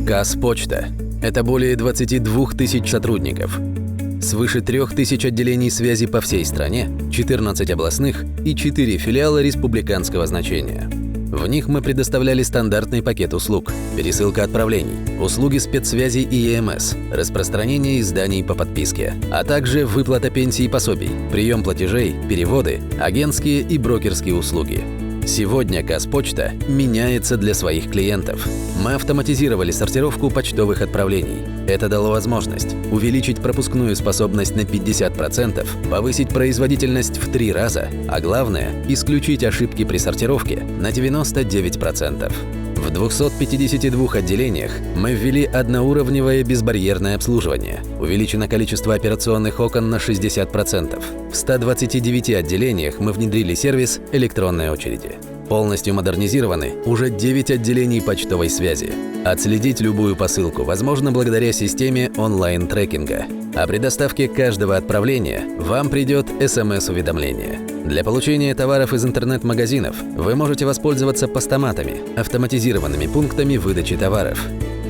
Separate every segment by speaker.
Speaker 1: Казпочта – это более 22 тысяч сотрудников, свыше 3000 отделений связи по всей стране, 14 областных и 4 филиала республиканского значения. В них мы предоставляли стандартный пакет услуг: пересылка отправлений, услуги спецсвязи и ЕМС, распространение изданий по подписке, а также выплата пенсий и пособий, прием платежей, переводы, агентские и брокерские услуги. Сегодня Казпочта меняется для своих клиентов. Мы автоматизировали сортировку почтовых отправлений. Это дало возможность увеличить пропускную способность на 50%, повысить производительность в 3 раза, а главное – исключить ошибки при сортировке на 99%. В 252 отделениях мы ввели одноуровневое безбарьерное обслуживание. Увеличено количество операционных окон на 60%. В 129 отделениях мы внедрили сервис электронной очереди. Полностью модернизированы уже 9 отделений почтовой связи. Отследить любую посылку возможно благодаря системе онлайн-трекинга. О предоставке каждого отправления вам придет СМС-уведомление. Для получения товаров из интернет-магазинов вы можете воспользоваться постаматами, автоматизированными пунктами выдачи товаров.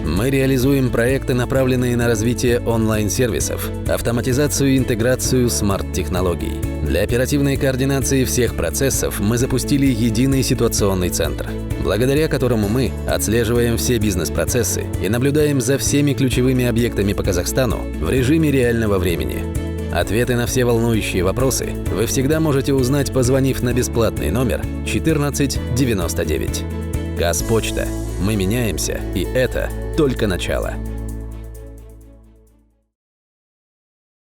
Speaker 1: Мы реализуем проекты, направленные на развитие онлайн-сервисов, автоматизацию и интеграцию смарт-технологий. Для оперативной координации всех процессов мы запустили единый ситуационный центр, благодаря которому мы отслеживаем все бизнес-процессы и наблюдаем за всеми ключевыми объектами по Казахстану в режиме реального времени. Ответы на все волнующие вопросы вы всегда можете узнать, позвонив на бесплатный номер 1499. Казпочта. Мы меняемся, и это только начало.